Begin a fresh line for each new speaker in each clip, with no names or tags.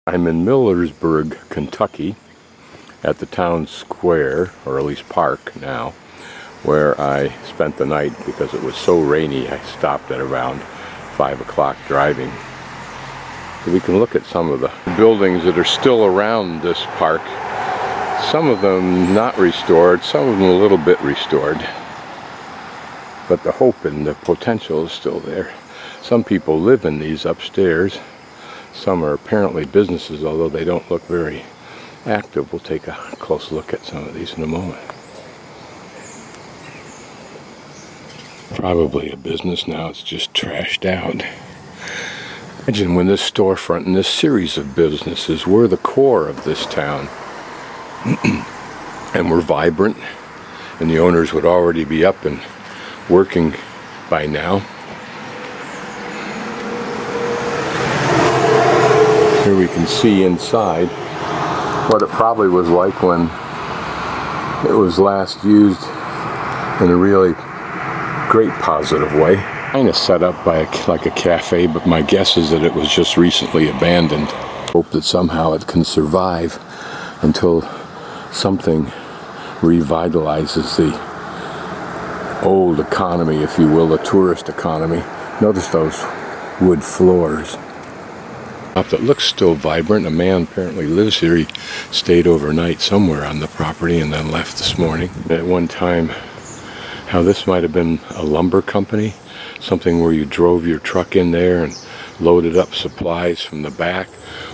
I'm in Millersburg, Kentucky, at the town square, or at least park now, where I spent the night because it was so rainy. I stopped at around 5 o'clock driving. So we can look at some of the buildings that are still around this park. Some of them not restored, some of them a little bit restored. But the hope and the potential is still there. Some people live in these upstairs. Some are apparently businesses, although they don't look very active. We'll take a close look at some of these in a moment. Probably a business now, it's just trashed out. Imagine when this storefront and this series of businesses were the core of this town and were vibrant, and the owners would already be up and working by now. Here we can see inside what it probably was like when it was last used in a really great positive way. Kind of set up by like a cafe, but my guess is that it was just recently abandoned. Hope that somehow it can survive until something revitalizes the old economy, if you will, the tourist economy. Notice those wood floors. That looks still vibrant. A man apparently lives here. He stayed overnight somewhere on the property and then left this morning. At one time, how this might have been a lumber company, something where you drove your truck in there and loaded up supplies from the back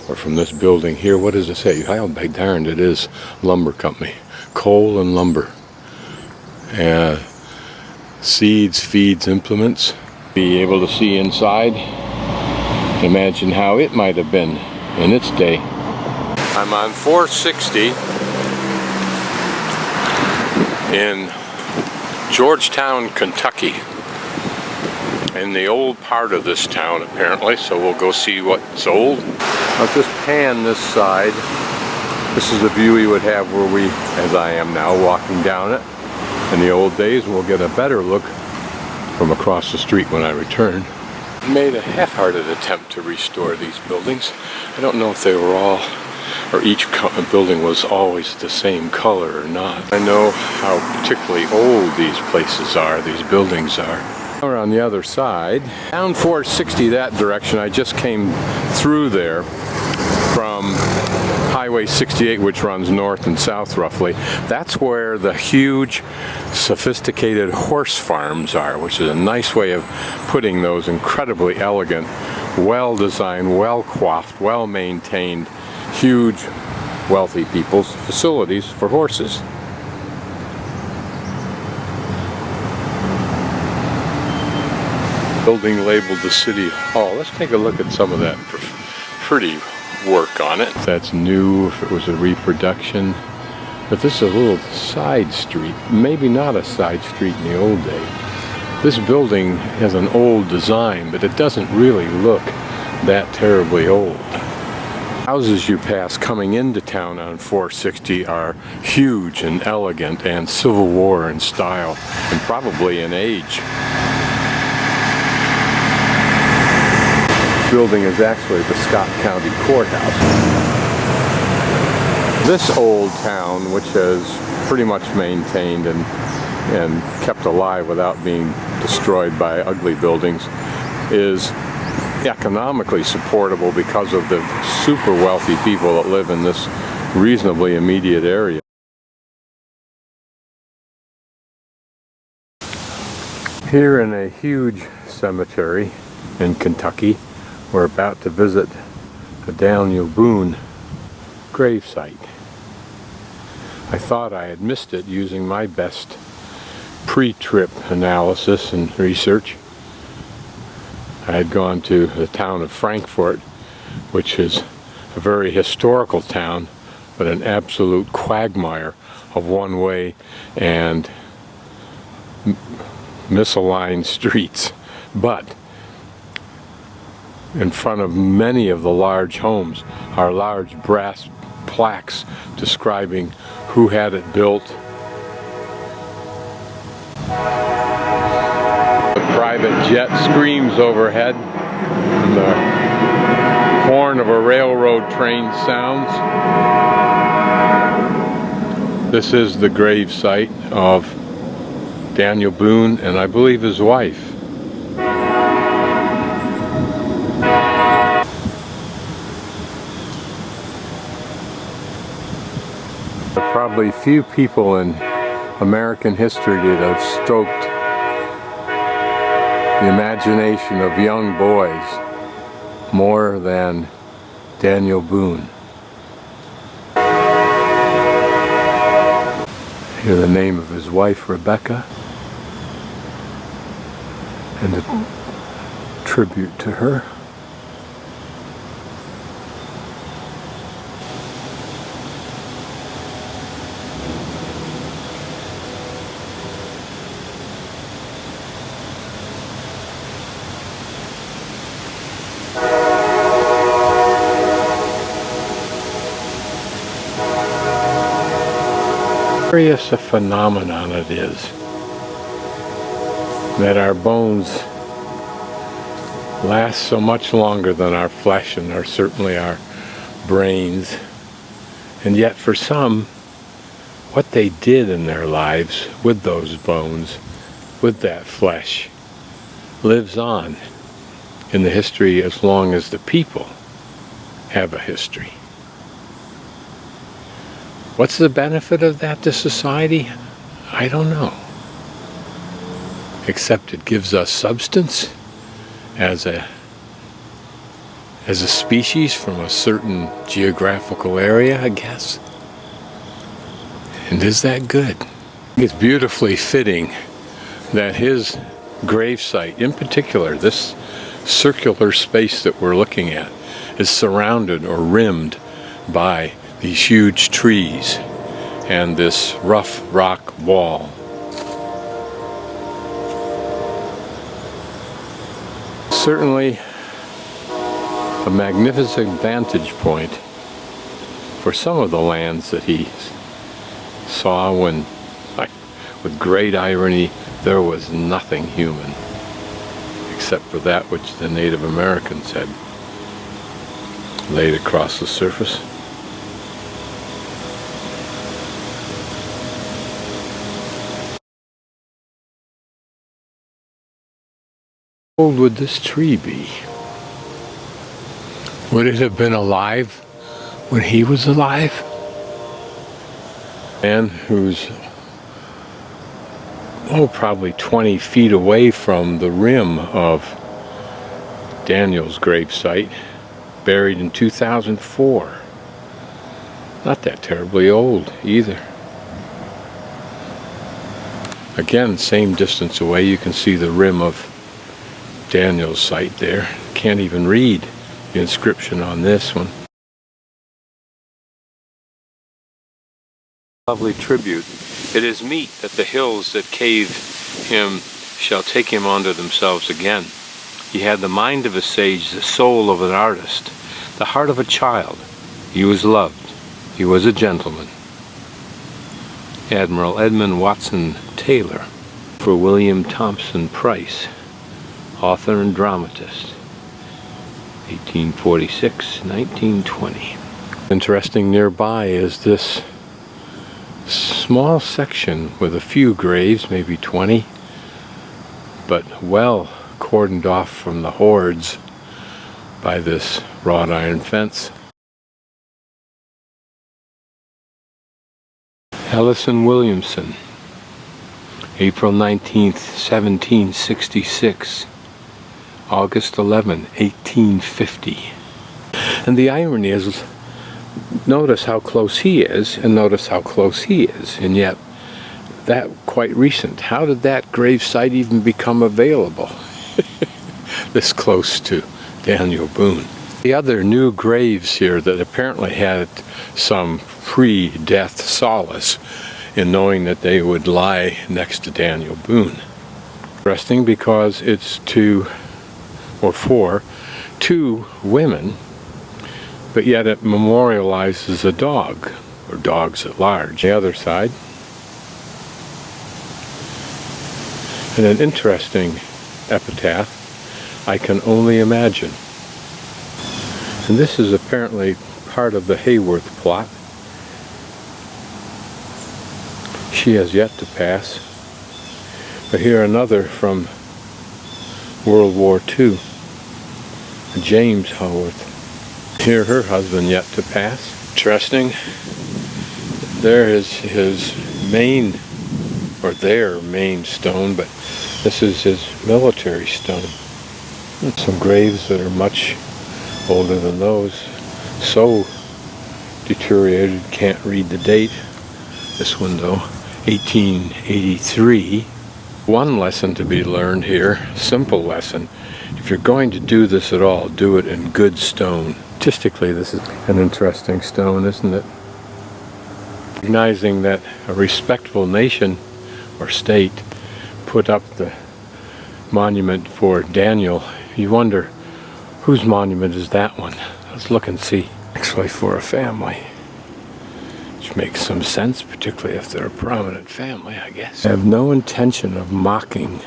or from this building here. What does it say? How by darned it is lumber company. Coal and lumber. Seeds, feeds, implements. Be able to see inside. Imagine how it might have been in its day. I'm on 460 in Georgetown, Kentucky, in the old part of this town apparently, so we'll go see what's old. I'll just pan this side. This is the view we would have where we, as I am now, walking down it. In the old days, we'll get a better look from across the street when I return. Made a half-hearted attempt to restore these buildings. I don't know if they were all, or each building was always the same color or not. I know how particularly old these places are, these buildings are. We're on the other side. Down 460 that direction, I just came through there from Highway 68, which runs north and south roughly. That's where the huge sophisticated horse farms are, which is a nice way of putting those incredibly elegant, well-designed, well-coiffed, well-maintained, huge, wealthy people's facilities for horses. Building labeled the City Hall. Let's take a look at some of that pretty work on it. That's new, if it was a reproduction. But this is a little side street. Maybe not a side street in the old days. This building has an old design, but it doesn't really look that terribly old. Houses you pass coming into town on 460 are huge and elegant and Civil War in style and probably in age. Building is actually the Scott County Courthouse. This old town, which has pretty much maintained and kept alive without being destroyed by ugly buildings, is economically supportable because of the super wealthy people that live in this reasonably immediate area. Here in a huge cemetery in Kentucky, we're about to visit the Daniel Boone gravesite. I thought I had missed it using my best pre-trip analysis and research. I had gone to the town of Frankfort, which is a very historical town, but an absolute quagmire of one-way and misaligned streets. But in front of many of the large homes are large brass plaques describing who had it built. The private jet screams overhead, and the horn of a railroad train sounds. This is the gravesite of Daniel Boone and I believe his wife. There are probably few people in American history that have stoked the imagination of young boys more than Daniel Boone. Hear the name of his wife, Rebecca, and a tribute to her. Curious a phenomenon it is that our bones last so much longer than our flesh and certainly our brains, and yet for some, what they did in their lives with those bones, with that flesh, lives on in the history as long as the people have a history. What's the benefit of that to society? I don't know. Except it gives us substance as a species from a certain geographical area, I guess. And is that good? It's beautifully fitting that his gravesite, in particular, this circular space that we're looking at, is surrounded or rimmed by these huge trees and this rough rock wall. Certainly a magnificent vantage point for some of the lands that he saw when, with great irony, there was nothing human except for that which the Native Americans had laid across the surface. How old would this tree be? Would it have been alive when he was alive? A man who's probably 20 feet away from the rim of Daniel's gravesite, buried in 2004. Not that terribly old either. Again, same distance away, you can see the rim of Daniel's site there. Can't even read the inscription on this one. Lovely tribute. It is meet that the hills that cave him shall take him unto themselves again. He had the mind of a sage, the soul of an artist, the heart of a child. He was loved. He was a gentleman. Admiral David Watson Taylor. For William Thompson Price, author and dramatist, 1846-1920. Interesting nearby is this small section with a few graves, maybe 20, but well cordoned off from the hordes by this wrought iron fence. Ellison Williamson, April 19th, 1766. August 11, 1850. And the irony is, notice how close he is, and notice how close he is, and yet that quite recent. How did that gravesite even become available? This close to Daniel Boone. The other new graves here that apparently had some pre-death solace in knowing that they would lie next to Daniel Boone. Interesting because it's for two women, but yet it memorializes a dog, or dogs at large. The other side. And an interesting epitaph, I can only imagine. And this is apparently part of the Hayworth plot. She has yet to pass. But here another from World War II, James Haworth. Here her husband yet to pass. Interesting. There is his main, or their main stone, but this is his military stone. Some graves that are much older than those. So deteriorated, can't read the date. This one though, 1883. One lesson to be learned here, simple lesson. If you're going to do this at all, do it in good stone. Statistically, this is an interesting stone, isn't it? Recognizing that a respectable nation or state put up the monument for Daniel, you wonder whose monument is that one? Let's look and see. Actually for a family, which makes some sense, particularly if they're a prominent family, I guess. I have no intention of mocking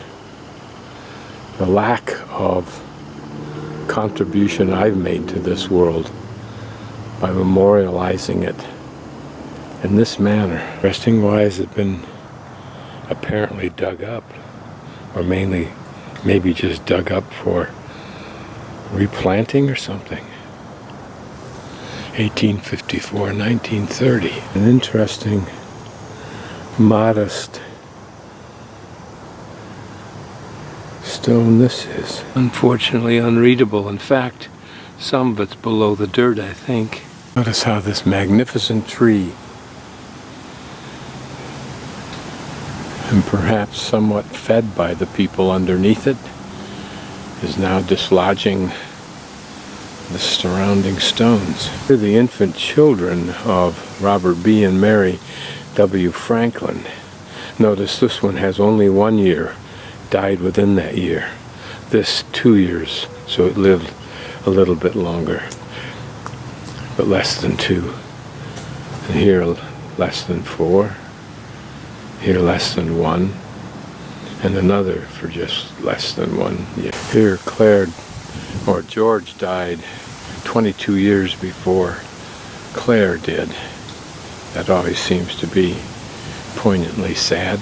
the lack of contribution I've made to this world by memorializing it in this manner. Resting wise has been apparently dug up, or maybe just dug up for replanting or something. 1854, 1930. An interesting, modest stone this is. Unfortunately unreadable. In fact, some of it's below the dirt, I think. Notice how this magnificent tree, and perhaps somewhat fed by the people underneath it, is now dislodging the surrounding stones. Here are the infant children of Robert B. and Mary W. Franklin. Notice this one has only 1 year, died within that year. This 2 years, so it lived a little bit longer, but less than 2. And here less than 4. Here less than 1. And another for just less than 1 year. Here George died 22 years before Claire did. That always seems to be poignantly sad.